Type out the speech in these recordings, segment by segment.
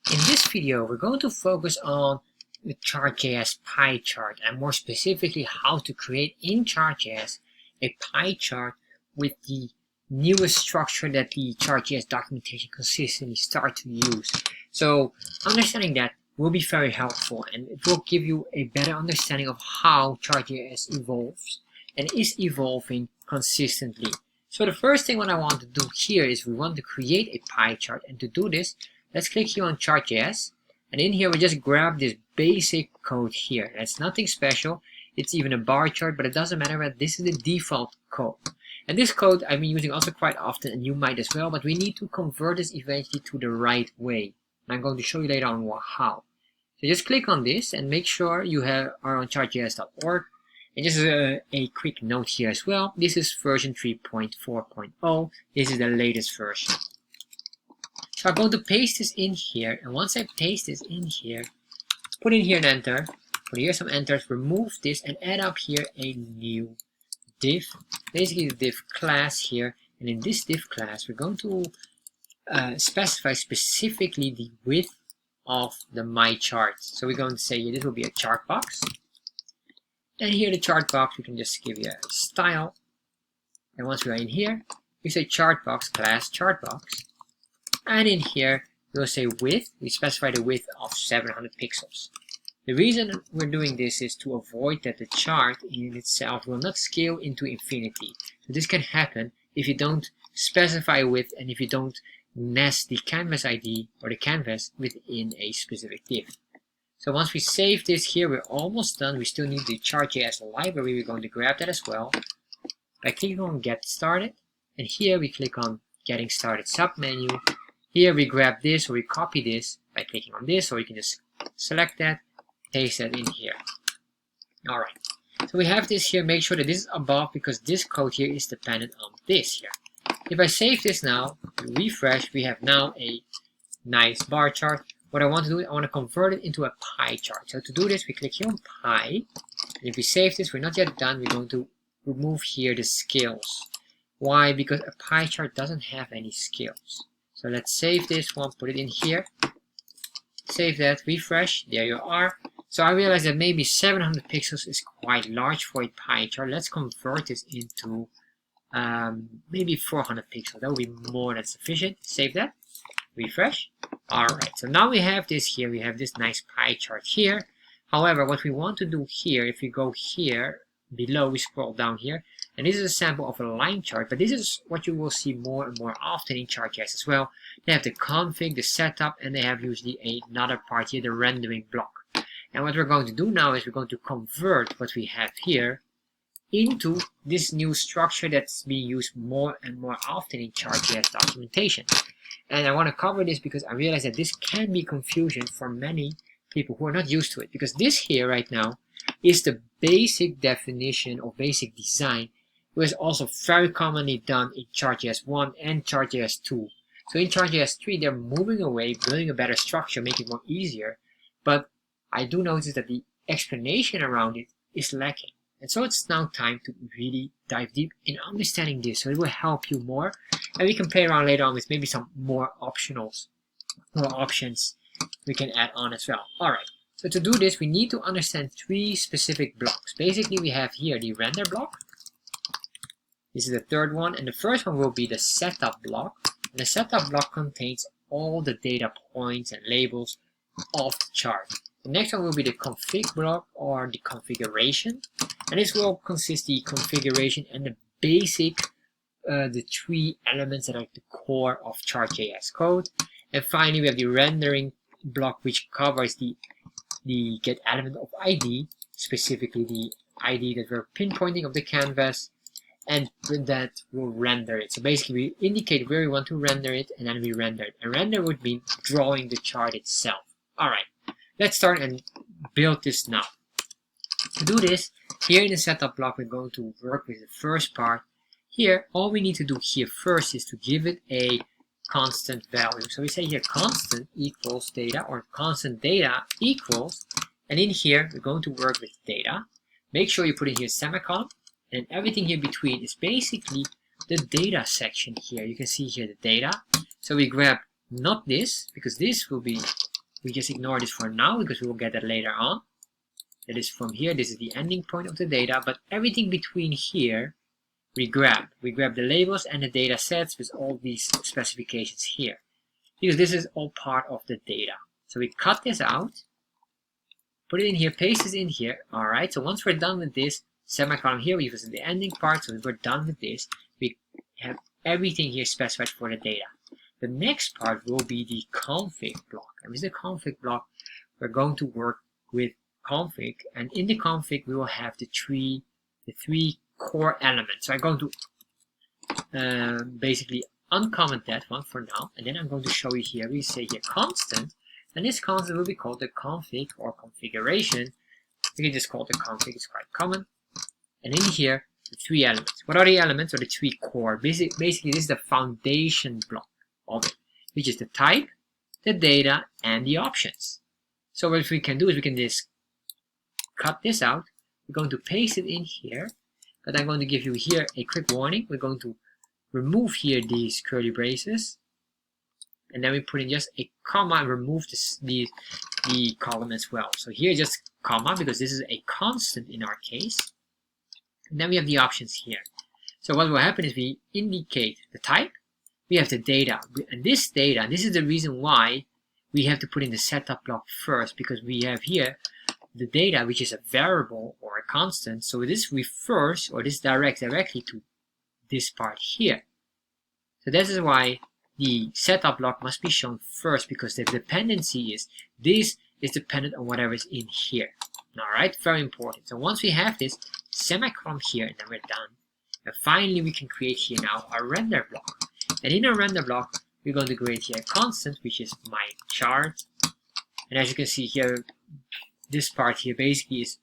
In this video, we're going to focus on the chart.js pie chart, and more specifically how to create in chart.js a pie chart with the newest structure that the chart.js documentation consistently starts to use. So understanding that will be very helpful, and it will give you a better understanding of how chart.js evolves and is evolving consistently. So the first thing what I want to do here is we want to create a pie chart, and to do this, let's click here on chart.js, and in here we just grab this basic code here. That's nothing special. It's even a bar chart, but it doesn't matter. But this is the default code, and this code I've been using also quite often, and you might as well. But we need to convert this eventually to the right way, and I'm going to show you later on how. So just click on this and make sure you are on chartjs.org. And just a quick note here as well. This is version 3.4.0. This is the latest version. So I'm going to paste this in here, and once I paste this in here, put in here an enter, put here some enters, remove this, and add up here a new div, basically the div class here. And in this div class, we're going to specify specifically the width of the my chart. So we're going to say this will be a chart box, and here the chart box we can just give you a style. And once we are in here, we say chart box class chart box. And in here, we'll say width. We specify the width of 700 pixels. The reason we're doing this is to avoid that the chart in itself will not scale into infinity. So this can happen if you don't specify width and if you don't nest the canvas ID or the canvas within a specific div. So once we save this here, we're almost done. We still need the chart.js library. We're going to grab that as well by clicking on Get Started. And here we click on Getting Started submenu. Here we grab this or we copy this by clicking on this, or you can just select that, paste that in here. Alright, so we have this here. Make sure that this is above because this code here is dependent on this here. If I save this now, refresh, we have now a nice bar chart. What I want to do is I want to convert it into a pie chart. So to do this, we click here on pie. And if we save this, we're not yet done. We're going to remove here the scales. Why? Because a pie chart doesn't have any scales. So let's save this one, put it in here, save that, refresh, there you are. So I realized that maybe 700 pixels is quite large for a pie chart. Let's convert this into maybe 400 pixels. That will be more than sufficient. Save that, refresh. Alright, so now we have this here, we have this nice pie chart here. However, what we want to do here, if you go here, below, we scroll down here, and this is a sample of a line chart, but this is what you will see more and more often in chart.js as well. They have the config, the setup, and they have usually another part here, the rendering block. And what we're going to do now is we're going to convert what we have here into this new structure that's being used more and more often in chart.js documentation. And I want to cover this because I realize that this can be confusion for many people who are not used to it, because this here right now is the basic definition or basic design, which is also very commonly done in chart.js 1 and chart.js 2. So in chart.js 3, they're moving away, building a better structure, making it more easier. But I do notice that the explanation around it is lacking. And so it's now time to really dive deep in understanding this. So it will help you more. And we can play around later on with maybe some more options we can add on as well. Alright, so to do this, we need to understand three specific blocks. Basically, we have here the render block. This is the third one, and the first one will be the setup block. And the setup block contains all the data points and labels of the chart. The next one will be the config block, or the configuration, and this will consist the configuration and the basic, the three elements that are the core of chart.js code. And finally, we have the rendering block, which covers the get element of ID, specifically the ID that we're pinpointing of the canvas, and with that we'll render it. So basically we indicate where we want to render it, and then we render it. And render would mean drawing the chart itself. Alright, let's start and build this now. To do this, here in the setup block, we're going to work with the first part. Here, all we need to do here first is to give it a constant value. So we say here constant equals data, or constant data equals, and in here we're going to work with data. Make sure you put in here semicolon, and everything here between is basically the data section here. You can see here the data. So we grab not this, because this will be We just ignore this for now because we will get that later on. That is from here. This is the ending point of the data, but everything between here we grab. We grab the labels and the data sets with all these specifications here, because this is all part of the data. So we cut this out, put it in here, paste this in here. All right, so once we're done with this semicolon here, we visit the ending part. So if we're done with this, we have everything here specified for the data. The next part will be the config block. And with the config block, we're going to work with config, and in the config we will have the three core elements. So I'm going to basically uncomment that one for now, and then I'm going to show you here. We say here constant, and this constant will be called the config or configuration. We can just call it the config, it's quite common. And in here, the three elements. What are the elements, or the three core? Basically, this is the foundation block of it, which is the type, the data, and the options. So what we can do is we can just cut this out. We're going to paste it in here, but I'm going to give you here a quick warning. We're going to remove here these curly braces, and then we put in just a comma and remove the column as well. So here just comma, because this is a constant in our case. And then we have the options here. So what will happen is we indicate the type, we have the data, and this data, this is the reason why we have to put in the setup block first, because we have here the data, which is a variable or a constant. So this refers, or this directs directly to this part here. So this is why the setup block must be shown first, because the dependency is, this is dependent on whatever is in here. Alright, very important. So once we have this semicolon here, and then we're done. And finally we can create here now a render block. And in our render block, we're going to create here a constant, which is my chart. And as you can see here, this part here basically is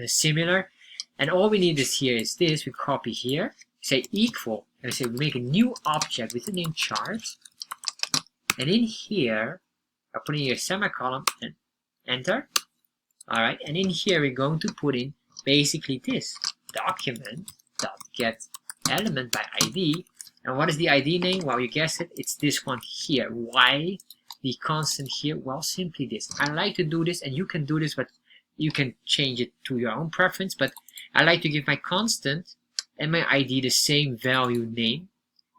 similar. And all we need is here is this. We copy here, say equal, and we say we make a new object with the name chart. And in here, I'm putting here a semicolon and enter. Alright, and in here we're going to put in basically this document.get element by ID. And what is the ID name? Well, you guessed it, it's this one here. Why the constant here? Well, simply this. I like to do this, and you can do this, but you can change it to your own preference. But I like to give my constant and my ID the same value name,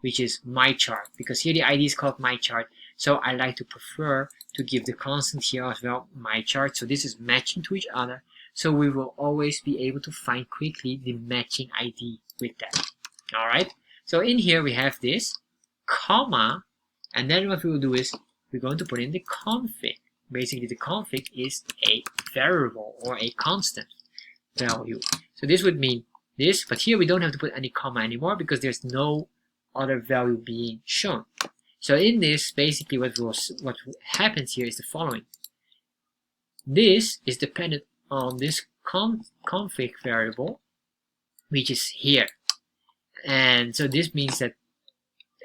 which is my chart, because here the ID is called my chart. So I like to prefer to give the constant here as well my chart. So this is matching to each other. So we will always be able to find quickly the matching ID with that. All right. So in here we have this comma, and then what we will do is we're going to put in the config. Basically the config is a variable or a constant value. So this would mean this, but here we don't have to put any comma anymore because there's no other value being shown. So in this, basically what happens here is the following. This is dependent on this config variable, which is here. And so this means that,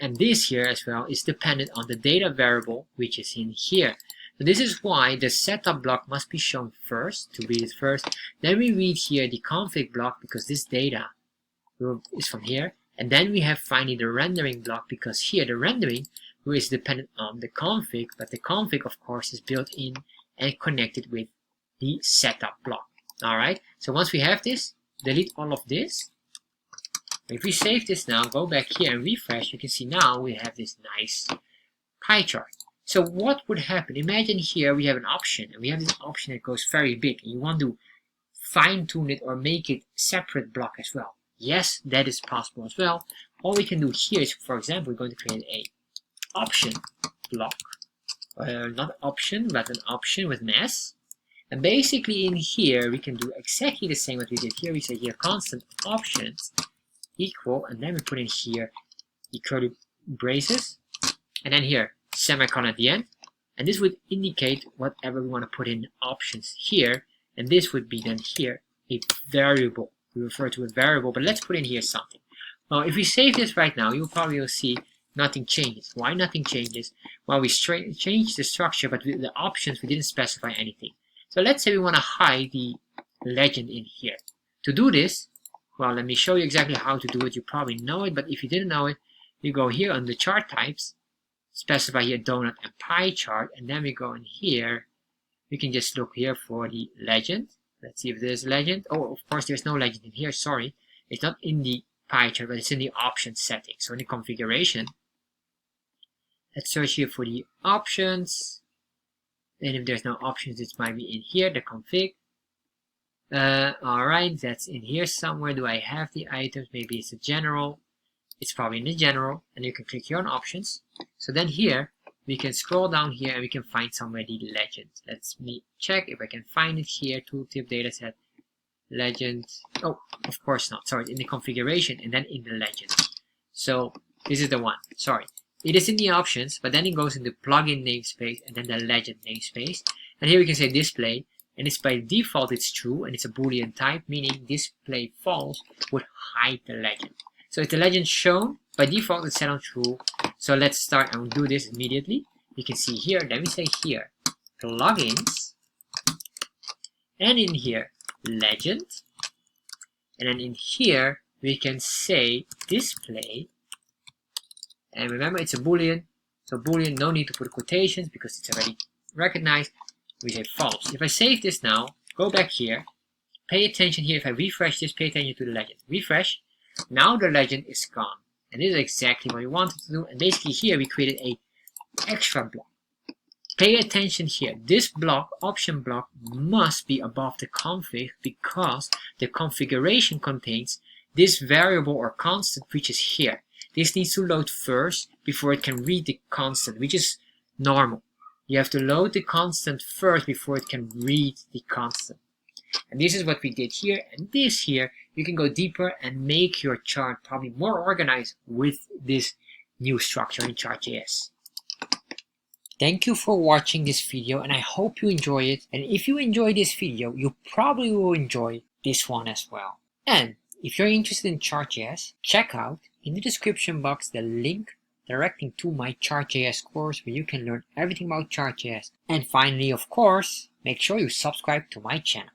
and this here as well is dependent on the data variable, which is in here. So this is why the setup block must be shown first, to read it first. Then we read here the config block, because this data is from here. And then we have finally the rendering block, because here the rendering is dependent on the config, but the config of course is built in and connected with the setup block. Alright, so once we have this, delete all of this. If we save this now, go back here and refresh, you can see now we have this nice pie chart. So what would happen? Imagine here we have an option, and we have this option that goes very big, and you want to fine tune it or make it separate block as well. Yes, that is possible as well. All we can do here is, for example, we're going to create a option block, not option, but an option with an S. And basically in here we can do exactly the same what we did here. We say here constant options equal, and then we put in here the curly braces, and then here semicolon at the end, and this would indicate whatever we want to put in options here, and this would be then here a variable. We refer to a variable, but let's put in here something. Well, if we save this right now, you'll probably see nothing changes. Why nothing changes? Well, we changed the structure, but with the options we didn't specify anything. So let's say we want to hide the legend in here. To do this, well, let me show you exactly how to do it. You probably know it, but if you didn't know it, you go here on the chart types, specify here donut and pie chart, and then we go in here. We can just look here for the legend. Let's see if there's legend. Oh, of course there's no legend in here, sorry. It's not in the pie chart, but it's in the options setting. So in the configuration, let's search here for the options. And if there's no options, it might be in here, the config. Alright, that's in here somewhere. Do I have the items? Maybe it's a general. It's probably in the general, and you can click here on options. So then here, we can scroll down here and we can find somewhere the legend. Let's me check if I can find it here. Tooltip dataset, legend. Oh, of course not. Sorry, in the configuration and then in the legend. So this is the one. Sorry. It is in the options, but then it goes in the plugin namespace and then the legend namespace. And here we can say display, and it's by default it's true, and it's a Boolean type, meaning display false would hide the legend. So if the legend shown, by default it's set on true. So let's start and we'll do this immediately. You can see here, then we say here, plugins, and in here, legend, and then in here, we can say display. And remember, it's a Boolean. So Boolean, no need to put quotations because it's already recognized. We say false. If I save this now, go back here, pay attention here. If I refresh this, pay attention to the legend. Refresh. Now the legend is gone. And this is exactly what we wanted to do. And basically here we created a extra block. Pay attention here. This block, option block, must be above the config because the configuration contains this variable or constant which is here. This needs to load first before it can read the constant, which is normal. You have to load the constant first before it can read the constant. And this is what we did here. And this here, you can go deeper and make your chart probably more organized with this new structure in chart.js. Thank you for watching this video, and I hope you enjoy it. And if you enjoy this video, you probably will enjoy this one as well. And if you're interested in chart.js, check out in the description box the link directing to my chart.js course where you can learn everything about chart.js. And finally, of course, make sure you subscribe to my channel.